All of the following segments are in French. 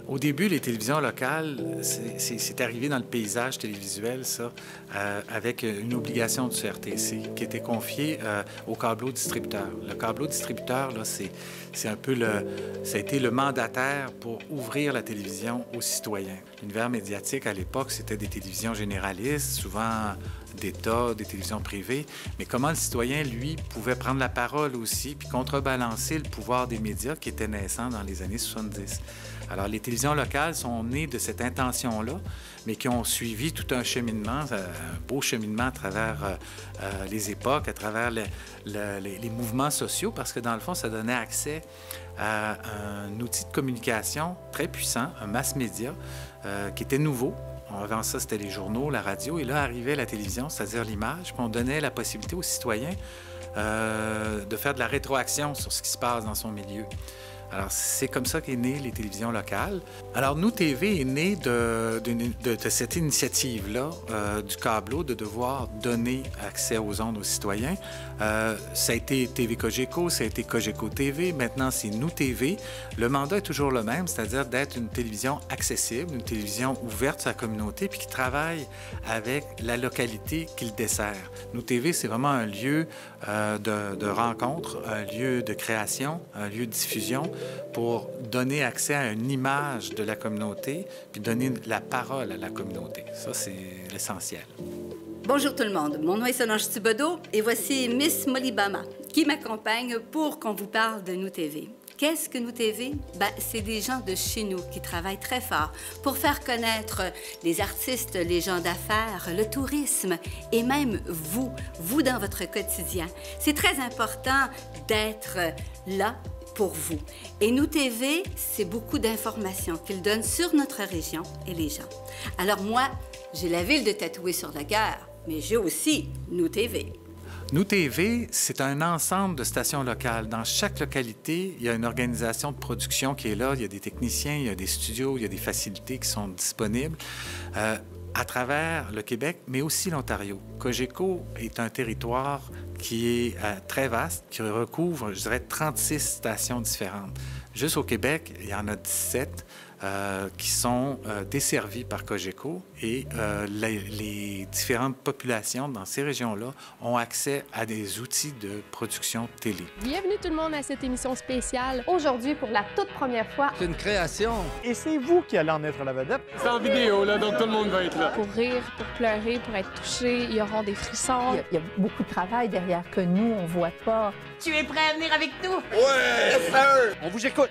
Au début, les télévisions locales, c'est arrivé dans le paysage télévisuel, ça, avec une obligation du CRTC qui était confiée au câblo-distributeur. Le câblo-distributeur, là, c'est un peu ça a été le mandataire pour ouvrir la télévision aux citoyens. L'univers médiatique, à l'époque, c'était des télévisions généralistes, souvent d'État, des télévisions privées. Mais comment le citoyen, lui, pouvait prendre la parole aussi puis contrebalancer le pouvoir des médias qui étaient naissants dans les années 70. Alors, les télévisions locales sont nées de cette intention-là, mais qui ont suivi tout un cheminement, un beau cheminement à travers les époques, à travers les mouvements sociaux, parce que dans le fond, ça donnait accès à un outil de communication très puissant, un mass média, qui était nouveau. Avant ça, c'était les journaux, la radio, et là arrivait la télévision, c'est-à-dire l'image, puis on donnait la possibilité aux citoyens de faire de la rétroaction sur ce qui se passe dans son milieu. Alors, c'est comme ça qu'est née les télévisions locales. Alors, Nous TV est né de cette initiative-là, du câblo, de devoir donner accès aux ondes aux citoyens. Ça a été TV Cogeco, ça a été Cogeco TV, maintenant c'est Nous TV. Le mandat est toujours le même, c'est-à-dire d'être une télévision accessible, une télévision ouverte sur la communauté, puis qui travaille avec la localité qu'il dessert. Nous TV, c'est vraiment un lieu de rencontre, un lieu de création, un lieu de diffusion pour donner accès à une image de la communauté puis donner la parole à la communauté. Ça, c'est l'essentiel. Bonjour tout le monde, mon nom est Solange Thibodeau et voici Miss Molibama qui m'accompagne pour qu'on vous parle de Nous TV. Qu'est-ce que Nous TV? C'est des gens de chez nous qui travaillent très fort pour faire connaître les artistes, les gens d'affaires, le tourisme et même vous dans votre quotidien. C'est très important d'être là pour vous. Et Nous TV, c'est beaucoup d'informations qu'ils donnent sur notre région et les gens. Alors moi, j'ai la ville de Tatoué-sur-la-Gare, mais j'ai aussi Nous TV. Nous TV, c'est un ensemble de stations locales. Dans chaque localité, il y a une organisation de production qui est là. Il y a des techniciens, il y a des studios, il y a des facilités qui sont disponibles à travers le Québec, mais aussi l'Ontario. Cogeco est un territoire qui est très vaste, qui recouvre, je dirais, 36 stations différentes. Juste au Québec, il y en a 17 qui sont desservies par Cogeco et les différentes populations dans ces régions-là ont accès à des outils de production télé. Bienvenue tout le monde à cette émission spéciale. Aujourd'hui, pour la toute première fois, c'est une création. Et c'est vous qui allez en être la vedette. C'est en vidéo, là, donc tout le monde va être là. Pour rire, pour pleurer, pour être touché, ils auront des frissons. Il y a beaucoup de travail derrière que nous, on voit pas. Tu es prêt à venir avec nous? Ouais! Yes, sir! On vous écoute.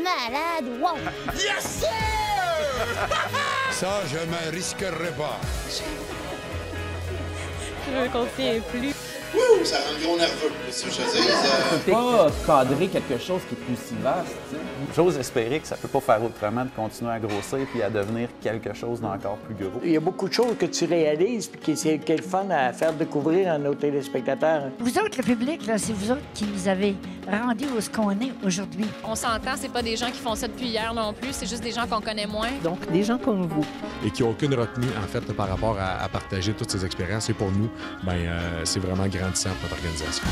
Malade, wow! Yes, sir! Ça, je me risquerai pas. Je me contiens plus. Ouh, ça rend gros nerveux, si je dis. Pas cadrer quelque chose qui est plus si vaste, tu sais. J'ose espérer que ça peut pas faire autrement de continuer à grossir puis à devenir quelque chose d'encore plus gros. Il y a beaucoup de choses que tu réalises puis qui est le fun à faire découvrir à nos téléspectateurs. Vous autres, le public, là, c'est vous autres qui nous avez rendus où ce qu'on est aujourd'hui. On s'entend, c'est pas des gens qui font ça depuis hier non plus, c'est juste des gens qu'on connaît moins. Donc, des gens comme vous. Et qui n'ont aucune retenue, en fait, par rapport à partager toutes ces expériences. Et pour nous, c'est vraiment grandissant pour notre organisation.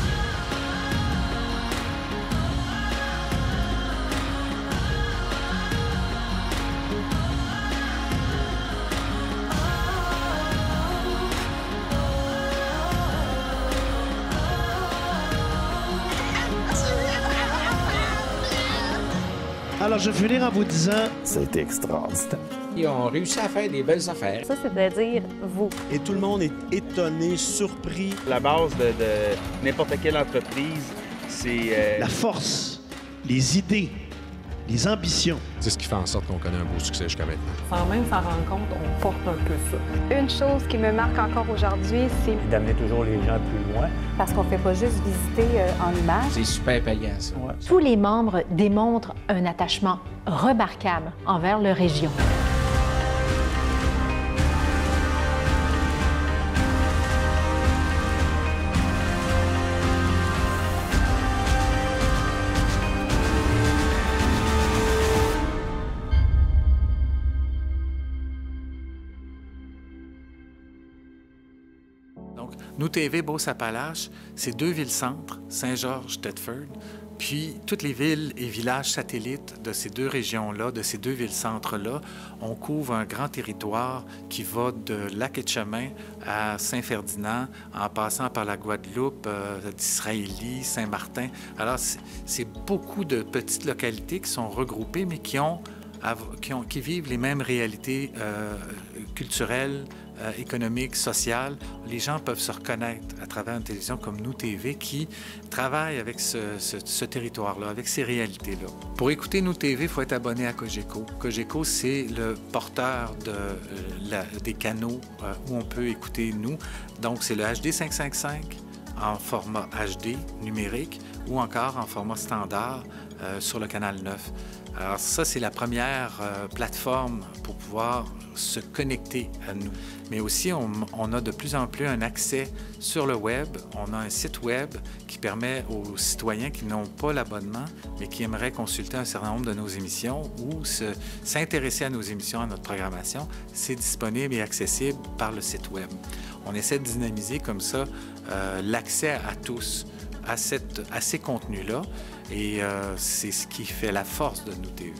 Alors, je vais finir en vous disant... Ça a été extraordinaire. Ils ont réussi à faire des belles affaires. Ça, c'est-à-dire vous. Et tout le monde est étonné, surpris. La base de n'importe quelle entreprise, c'est... La force, les idées, les ambitions. C'est ce qui fait en sorte qu'on connaît un beau succès jusqu'à maintenant. Sans même s'en rendre compte, on porte un peu ça. Une chose qui me marque encore aujourd'hui, c'est D'amener toujours les gens plus loin. Parce qu'on fait pas juste visiter en image. C'est super payant, ça. Ouais. Tous les membres démontrent un attachement remarquable envers leur région. Nous TV Beauce-Appalaches, c'est 2 villes-centres, Saint-Georges, Thetford, puis toutes les villes et villages satellites de ces 2 régions-là, de ces 2 villes-centres-là. On couvre un grand territoire qui va de Lac-Etchemin à Saint-Ferdinand, en passant par la Guadeloupe, d'Israélie, Saint-Martin. Alors, c'est beaucoup de petites localités qui sont regroupées, mais qui vivent les mêmes réalités culturelles, économiques, sociales. Les gens peuvent se reconnaître à travers une télévision comme Nous TV qui travaille avec ce territoire-là, avec ces réalités-là. Pour écouter Nous TV, il faut être abonné à Cogeco. Cogeco, c'est le porteur des canaux où on peut écouter Nous. Donc, c'est le HD 555 en format HD numérique ou encore en format standard sur le canal 9. Alors ça, c'est la première plateforme pour pouvoir se connecter à nous. Mais aussi, on a de plus en plus un accès sur le web. On a un site web qui permet aux citoyens qui n'ont pas l'abonnement, mais qui aimeraient consulter un certain nombre de nos émissions ou s'intéresser à nos émissions, à notre programmation. C'est disponible et accessible par le site web. On essaie de dynamiser comme ça l'accès à tous à ces contenus-là. Et c'est ce qui fait la force de Nous TV.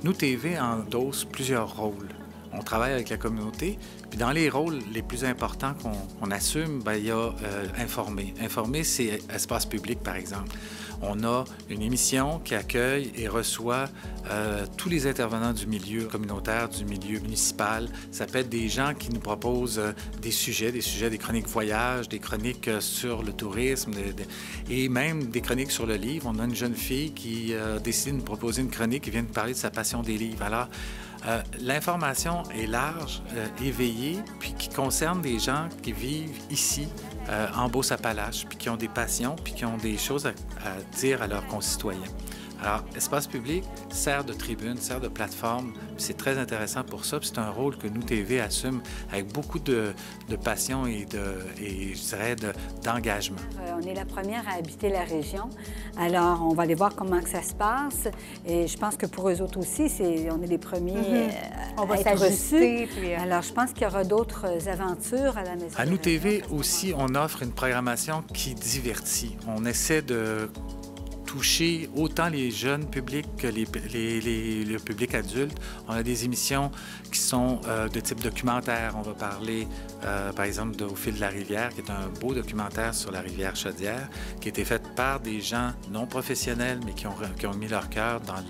Nous TV endosse plusieurs rôles. On travaille avec la communauté, puis dans les rôles les plus importants qu'on assume, bien, il y a informer. Informer, c'est espace public, par exemple. On a une émission qui accueille et reçoit tous les intervenants du milieu communautaire, du milieu municipal. Ça peut être des gens qui nous proposent des sujets, des chroniques voyage, des chroniques sur le tourisme et même des chroniques sur le livre. On a une jeune fille qui décide de nous proposer une chronique qui vient de parler de sa passion des livres. Alors, l'information est large, éveillée, puis qui concerne des gens qui vivent ici, en Beauce-Appalaches, puis qui ont des passions, puis qui ont des choses à dire à leurs concitoyens. Alors, espace public sert de tribune, sert de plateforme, c'est très intéressant pour ça, puis c'est un rôle que Nous TV assume avec beaucoup de passion et je dirais, d'engagement. On est la première à habiter la région, alors on va aller voir comment que ça se passe, et je pense que pour eux autres aussi, on est les premiers on va à être reçus. Puis, alors je pense qu'il y aura d'autres aventures à la maison. À Nous TV aussi, on offre une programmation qui divertit. On essaie de toucher autant les jeunes publics que le public adulte. On a des émissions qui sont de type documentaire. On va parler, par exemple, Au fil de la rivière, qui est un beau documentaire sur la rivière Chaudière, qui a été fait par des gens non professionnels, mais qui ont mis leur cœur dans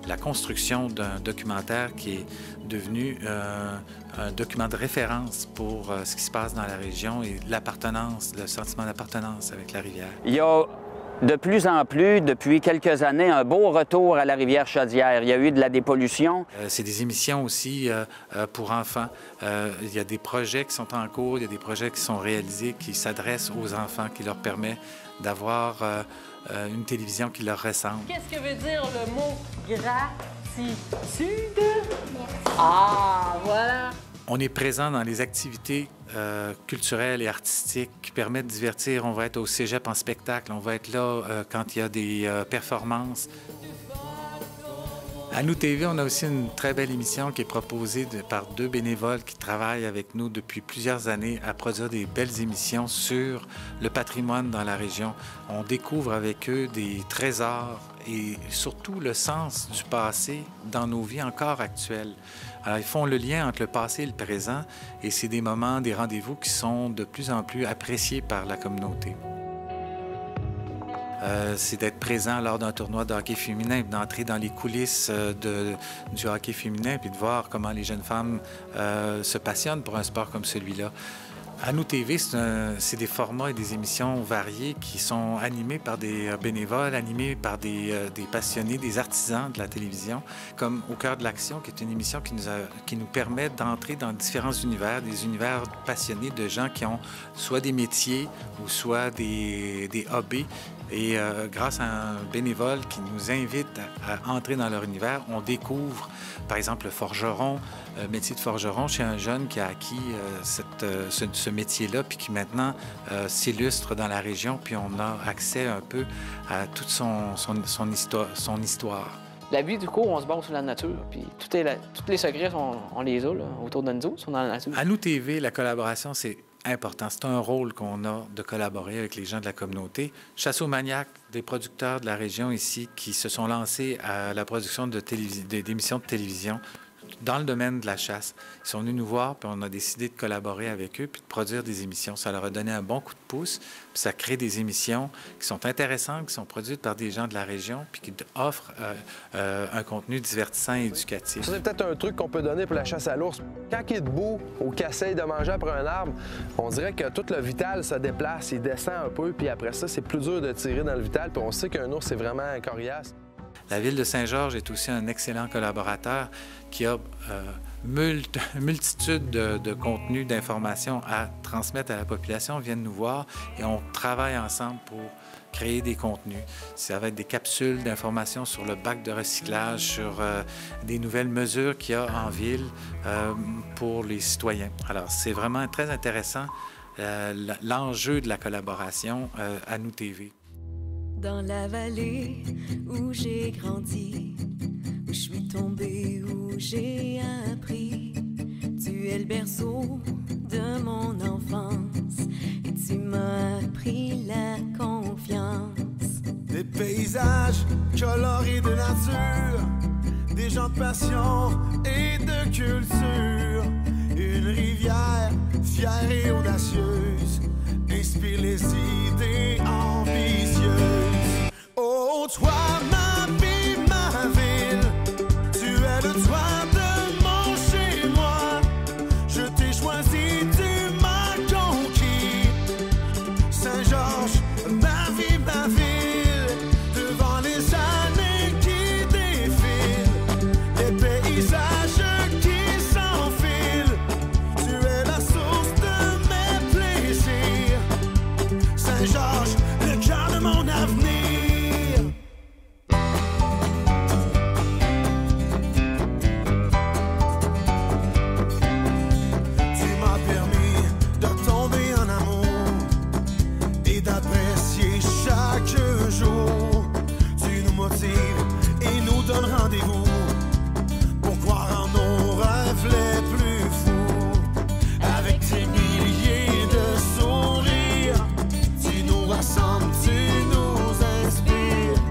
la construction d'un documentaire qui est devenu un document de référence pour ce qui se passe dans la région et l'appartenance, le sentiment d'appartenance avec la rivière. Il y a de plus en plus, depuis quelques années, un beau retour à la rivière Chaudière. Il y a eu de la dépollution. C'est des émissions aussi pour enfants. Il y a des projets qui sont en cours, il y a des projets qui sont réalisés, qui s'adressent aux enfants, qui leur permettent d'avoir une télévision qui leur ressemble. Qu'est-ce que veut dire le mot gratitude? Ah, voilà! On est présent dans les activités culturelles et artistiques qui permettent de divertir. On va être au cégep en spectacle, on va être là quand il y a des performances. À Nous TV, on a aussi une très belle émission qui est proposée par 2 bénévoles qui travaillent avec nous depuis plusieurs années à produire des belles émissions sur le patrimoine dans la région. On découvre avec eux des trésors et surtout le sens du passé dans nos vies encore actuelles. Alors, ils font le lien entre le passé et le présent et c'est des moments, des rendez-vous qui sont de plus en plus appréciés par la communauté. C'est d'être présent lors d'un tournoi de hockey féminin, d'entrer dans les coulisses du hockey féminin puis de voir comment les jeunes femmes se passionnent pour un sport comme celui-là. À Nous TV, c'est des formats et des émissions variées qui sont animées par des bénévoles, animées par des passionnés, des artisans de la télévision, comme Au cœur de l'action, qui est une émission qui nous permet d'entrer dans différents univers, des univers passionnés de gens qui ont soit des métiers ou soit des hobbies. Et grâce à un bénévole qui nous invite à entrer dans leur univers, on découvre, par exemple, le forgeron, le métier de forgeron chez un jeune qui a acquis ce métier-là, puis qui maintenant s'illustre dans la région, puis on a accès un peu à toute son histoire. La vie du cours, on se base sur la nature. Puis tous les secrets, on les a là, autour de nous, sont dans la nature. À Nous TV, la collaboration, c'est important. C'est un rôle qu'on a de collaborer avec les gens de la communauté. Chasse-aux-maniaques, des producteurs de la région ici qui se sont lancés à la production d'émissions de télévision dans le domaine de la chasse. Ils sont venus nous voir, puis on a décidé de collaborer avec eux, puis de produire des émissions. Ça leur a donné un bon coup de pouce, puis ça crée des émissions qui sont intéressantes, qui sont produites par des gens de la région, puis qui offrent un contenu divertissant et éducatif. C'est peut-être un truc qu'on peut donner pour la chasse à l'ours. Quand il est debout ou qu'il essaye de manger après un arbre, on dirait que tout le vital se déplace, il descend un peu, puis après ça, c'est plus dur de tirer dans le vital, puis on sait qu'un ours, c'est vraiment coriace. La Ville de Saint-Georges est aussi un excellent collaborateur qui a multitude de contenus, d'informations à transmettre à la population. Ils viennent nous voir et on travaille ensemble pour créer des contenus. Ça va être des capsules d'informations sur le bac de recyclage, sur des nouvelles mesures qu'il y a en ville pour les citoyens. Alors, c'est vraiment très intéressant l'enjeu de la collaboration à Nous TV. Dans la vallée où j'ai grandi, où je suis tombée, où j'ai appris, tu es le berceau de mon enfance et tu m'as appris la confiance. Des paysages colorés de nature, des gens de passion et de culture, une rivière fière et audacieuse inspire les idées ambitieuses. Oh, toi, ma vie, ma ville, tu es le toit de mon chez-moi. Je t'ai choisi, tu m'as conquis. Saint-Georges, ma vie, ma ville, devant les années qui défilent, les paysages qui s'enfilent, tu es la source de mes plaisirs. Saint-Georges, le cœur de mon avenir. Et nous donne rendez-vous pour croire en nos rêves les plus fous. Avec tes milliers de sourires, tu nous rassembles, tu nous inspires.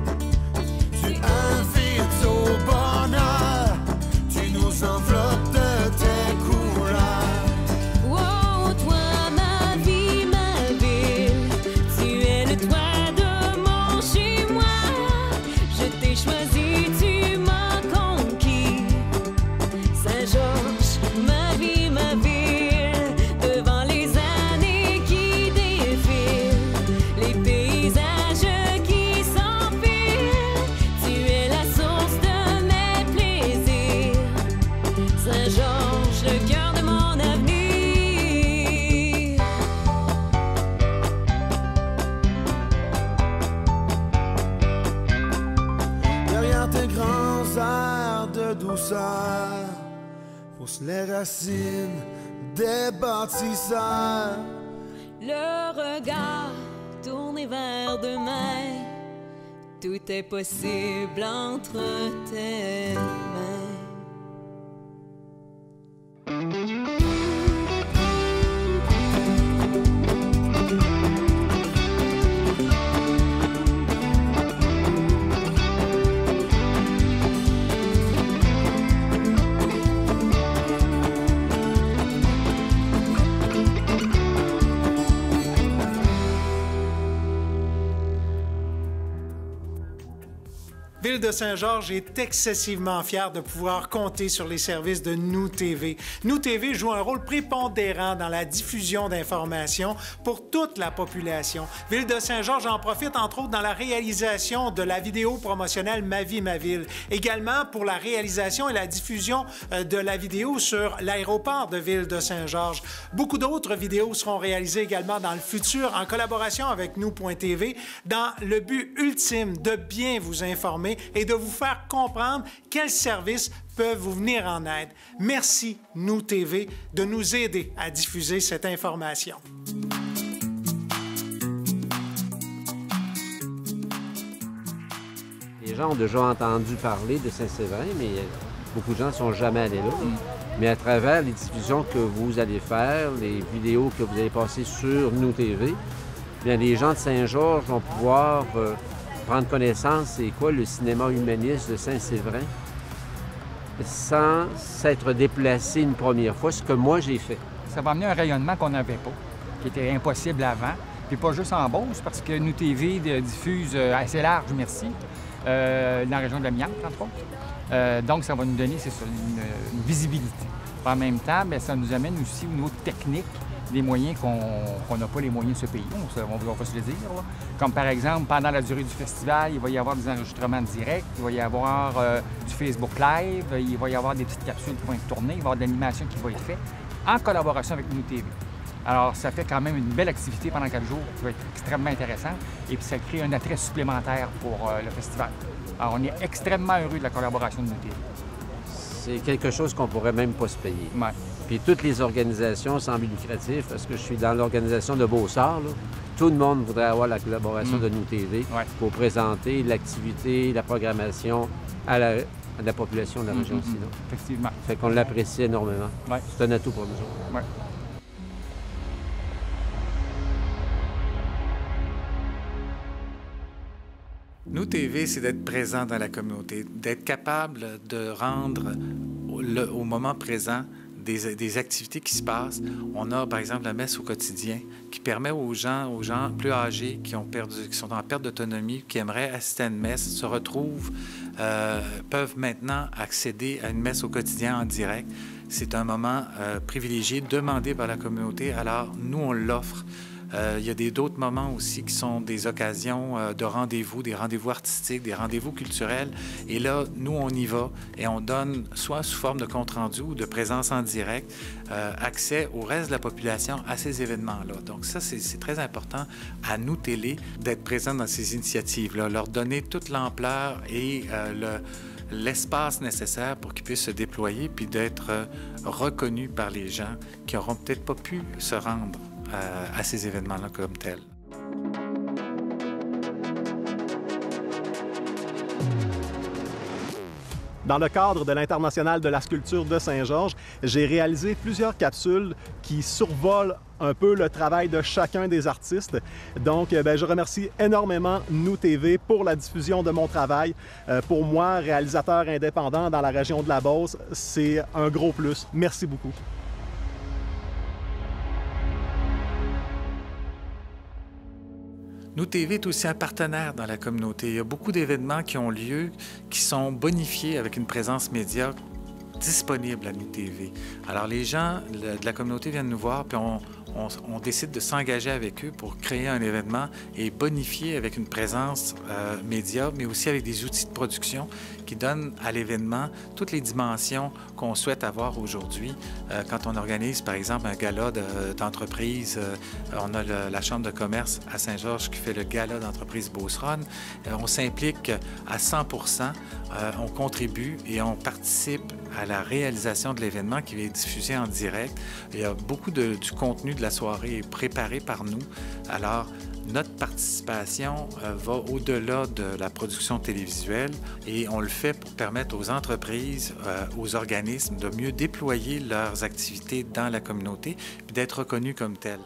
Tu invites au bonheur, tu nous enveloppes de tes couleurs. Oh, toi, ma vie, ma ville, tu es le toit de mon chez-moi. Je t'ai choisi, tu m'as conquis. Saint-Georges, ma vie, ma ville, devant les années qui défilent, les paysages qui s'enfilent, tu es la source de mes plaisirs. Saint-Georges, le cœur de mon avenir. Derrière tes grands airs de douceur poussent les racines des bâtisseurs. Le regard tourné vers demain, tout est possible entre tes mains. Ville de Saint-Georges est excessivement fière de pouvoir compter sur les services de Nous TV. Nous TV joue un rôle prépondérant dans la diffusion d'informations pour toute la population. Ville de Saint-Georges en profite entre autres dans la réalisation de la vidéo promotionnelle Ma vie, ma ville. Également pour la réalisation et la diffusion de la vidéo sur l'aéroport de Ville de Saint-Georges. Beaucoup d'autres vidéos seront réalisées également dans le futur en collaboration avec Nous.tv dans le but ultime de bien vous informer et de vous faire comprendre quels services peuvent vous venir en aide. Merci, Nous TV, de nous aider à diffuser cette information. Les gens ont déjà entendu parler de Saint-Séverin, mais beaucoup de gens ne sont jamais allés là. Mais à travers les diffusions que vous allez faire, les vidéos que vous allez passer sur Nous TV, bien, les gens de Saint-Georges vont pouvoir prendre connaissance c'est quoi le cinéma humaniste de Saint-Séverin sans s'être déplacé une première fois, ce que moi j'ai fait. Ça va amener un rayonnement qu'on n'avait pas, qui était impossible avant. Puis pas juste en Beauce, parce que Nous TV diffuse assez large, merci, dans la région de la Miante, entre autres. Donc, ça va nous donner, c'est ça, une visibilité. En même temps, bien, ça nous amène aussi au niveau technique des moyens qu'on n'a pas les moyens de ce pays, on va se le dire. Là. Comme par exemple, pendant la durée du festival, il va y avoir des enregistrements directs, il va y avoir du Facebook Live, il va y avoir des petites capsules qui vont être tournées, il va y avoir de l'animation qui va être faite en collaboration avec Nous TV. Alors, ça fait quand même une belle activité pendant 4 jours qui va être extrêmement intéressant et puis ça crée un attrait supplémentaire pour le festival. Alors, on est extrêmement heureux de la collaboration de Nous TV. C'est quelque chose qu'on pourrait même pas se payer. Ouais. Puis toutes les organisations sans but lucratif, parce que je suis dans l'organisation de Beausart, là, tout le monde voudrait avoir la collaboration de Nous TV pour présenter l'activité, la programmation à la population de la région aussi. Effectivement. Fait qu'on l'apprécie énormément. Ouais. C'est un atout pour nous autres. Ouais. Nous TV, c'est d'être présent dans la communauté, d'être capable de rendre au moment présent des activités qui se passent. On a, par exemple, la messe au quotidien qui permet aux gens plus âgés qui sont en perte d'autonomie, qui aimeraient assister à une messe, se retrouvent, peuvent maintenant accéder à une messe au quotidien en direct. C'est un moment privilégié, demandé par la communauté. Alors, nous, on l'offre. Il y a d'autres moments aussi qui sont des occasions de rendez-vous, des rendez-vous artistiques, des rendez-vous culturels. Et là, nous, on y va et on donne, soit sous forme de compte-rendu ou de présence en direct, accès au reste de la population à ces événements-là. Donc ça, c'est très important à Nous Télé d'être présents dans ces initiatives-là, leur donner toute l'ampleur et l'espace nécessaire pour qu'ils puissent se déployer puis d'être reconnus par les gens qui n'auront peut-être pas pu se rendre à ces événements-là comme tels. Dans le cadre de l'International de la sculpture de Saint-Georges, j'ai réalisé plusieurs capsules qui survolent un peu le travail de chacun des artistes. Donc, je remercie énormément Nous TV pour la diffusion de mon travail. Pour moi, réalisateur indépendant dans la région de la Beauce, c'est un gros plus. Merci beaucoup. Nous TV est aussi un partenaire dans la communauté. Il y a beaucoup d'événements qui ont lieu, qui sont bonifiés avec une présence média disponible à Nous TV. Alors, les gens de la communauté viennent nous voir, puis on décide de s'engager avec eux pour créer un événement et bonifier avec une présence média, mais aussi avec des outils de production qui donnent à l'événement toutes les dimensions qu'on souhaite avoir aujourd'hui. Quand on organise, par exemple, un gala d'entreprise, on a la Chambre de commerce à Saint-Georges qui fait le gala d'entreprise Beauceronne. On s'implique à 100%, on contribue et on participe à la réalisation de l'événement qui va être diffusé en direct. Il y a beaucoup du contenu de la soirée est préparé par nous. Alors, notre participation va au-delà de la production télévisuelle et on le fait pour permettre aux entreprises, aux organismes de mieux déployer leurs activités dans la communauté et d'être reconnus comme tels.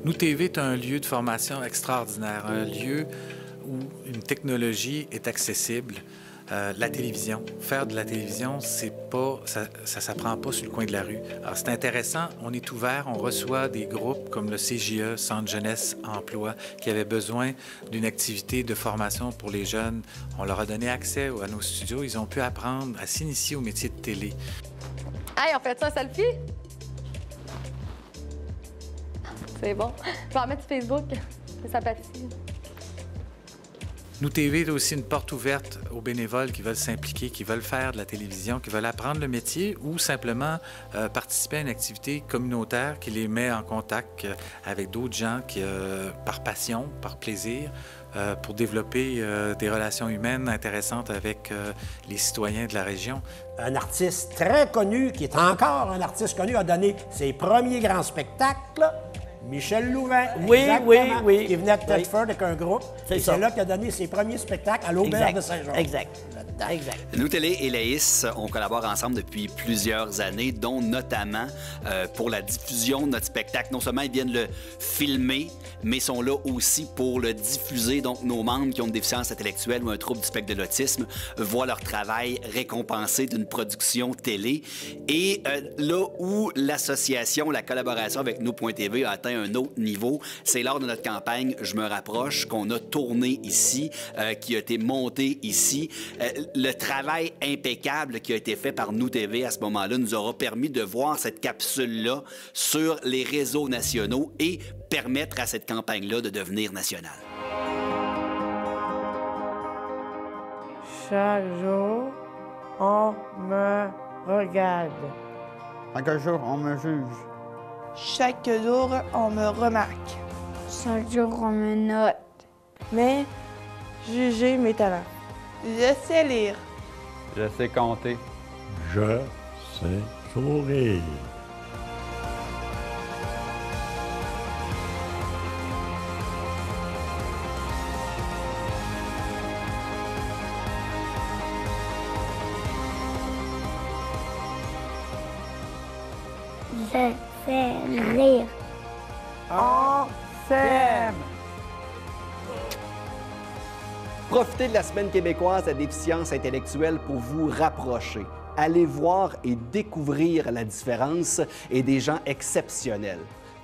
Nous TV est un lieu de formation extraordinaire, un lieu où une technologie est accessible. La télévision, faire de la télévision, ça s'apprend pas sur le coin de la rue. Alors c'est intéressant, on est ouvert, on reçoit des groupes comme le CJE, Centre Jeunesse Emploi, qui avaient besoin d'une activité de formation pour les jeunes. On leur a donné accès à nos studios, ils ont pu apprendre à s'initier au métier de télé. Hey, on fait ça un selfie? C'est bon. Je vais en mettre sur Facebook. C'est sympathique. Nous TV est aussi une porte ouverte aux bénévoles qui veulent s'impliquer, qui veulent faire de la télévision, qui veulent apprendre le métier ou simplement participer à une activité communautaire qui les met en contact avec d'autres gens qui, par passion, par plaisir, pour développer des relations humaines intéressantes avec les citoyens de la région. Un artiste très connu, qui est encore un artiste connu, a donné ses premiers grands spectacles. Michel Louvain, oui. qui venait de Thetford avec un groupe. C'est ça. C'est là qu'il a donné ses premiers spectacles à l'Auberge de Saint-Georges. Exact. Nous Télé et Laïs, on collabore ensemble depuis plusieurs années, dont notamment pour la diffusion de notre spectacle. Non seulement ils viennent le filmer, mais sont là aussi pour le diffuser. Donc, nos membres qui ont une déficience intellectuelle ou un trouble du spectre de l'autisme voient leur travail récompensé d'une production télé. Et là où l'association, la collaboration avec Nous.tv a atteint un autre niveau, c'est lors de notre campagne « Je me rapproche » qu'on a tourné ici, qui a été monté ici. Le travail impeccable qui a été fait par Nous TV à ce moment-là nous aura permis de voir cette capsule-là sur les réseaux nationaux et permettre à cette campagne-là de devenir nationale. Chaque jour, on me regarde. Chaque jour, on me juge. Chaque jour, on me remarque. Chaque jour, on me note. Mais jugez mes talents. Je sais lire. Je sais compter. Je sais sourire. Je sais rire. On s'aime. Profitez de la Semaine québécoise à déficience intellectuelle pour vous rapprocher. Allez voir et découvrir la différence et des gens exceptionnels.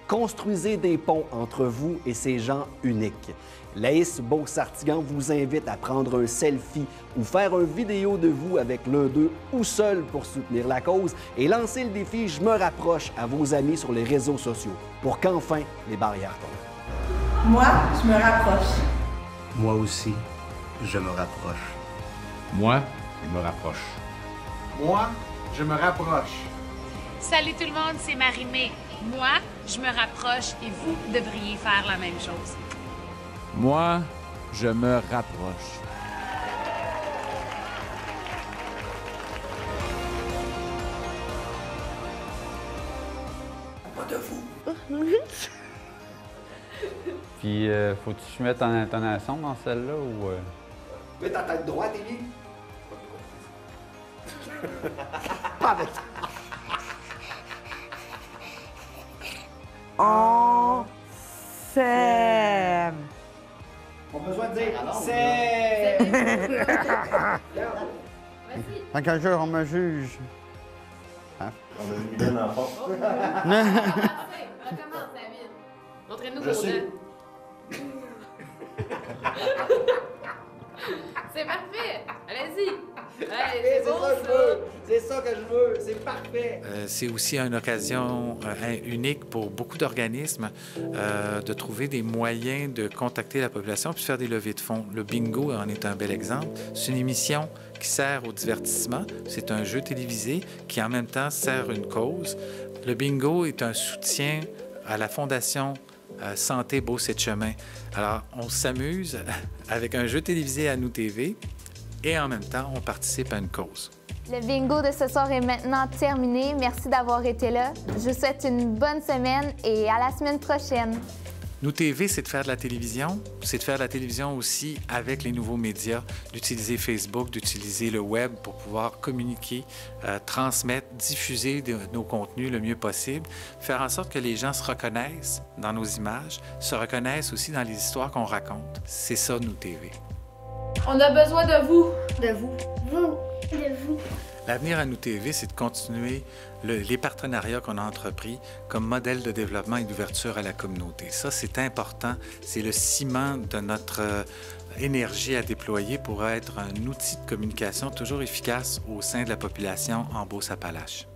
Construisez des ponts entre vous et ces gens uniques. Laïs Beausartigan vous invite à prendre un selfie ou faire une vidéo de vous avec l'un d'eux ou seul pour soutenir la cause et lancer le défi « Je me rapproche » à vos amis sur les réseaux sociaux pour qu'enfin les barrières tombent. Moi, je me rapproche. Moi aussi, je me rapproche. Moi, je me rapproche. Moi, je me rapproche. Salut tout le monde, c'est Marie-Mé. Moi, je me rapproche et vous devriez faire la même chose. Moi, je me rapproche. Pas de vous. Puis, faut-tu que je mette en intonation dans celle-là ou... Mets ta tête droite, Élie. Pas avec ça. On s'aime. On a besoin de dire « Quand un jour, on me juge. Hein? On a mis bien en force. Recommence, David. Montrez-nous vos dents. C'est parfait. Allez-y. Hey, c'est bon, ça. C'est ça que je veux. C'est parfait. C'est aussi une occasion unique pour beaucoup d'organismes de trouver des moyens de contacter la population puis de faire des levées de fonds. Le bingo en est un bel exemple. C'est une émission qui sert au divertissement. C'est un jeu télévisé qui, en même temps, sert une cause. Le bingo est un soutien à la Fondation Santé Beauce-et-Chemin. Alors, on s'amuse avec un jeu télévisé à Nous TV et en même temps, on participe à une cause. Le bingo de ce soir est maintenant terminé. Merci d'avoir été là. Je vous souhaite une bonne semaine et à la semaine prochaine. Nous TV, c'est de faire de la télévision. C'est de faire de la télévision aussi avec les nouveaux médias, d'utiliser Facebook, d'utiliser le web pour pouvoir communiquer, transmettre, diffuser nos contenus le mieux possible, faire en sorte que les gens se reconnaissent dans nos images, se reconnaissent aussi dans les histoires qu'on raconte. C'est ça, Nous TV. On a besoin de vous. De vous. Vous. De vous. L'avenir à Nous TV, c'est de continuer les partenariats qu'on a entrepris comme modèle de développement et d'ouverture à la communauté. Ça, c'est important. C'est le ciment de notre énergie à déployer pour être un outil de communication toujours efficace au sein de la population en Beauce-Appalaches.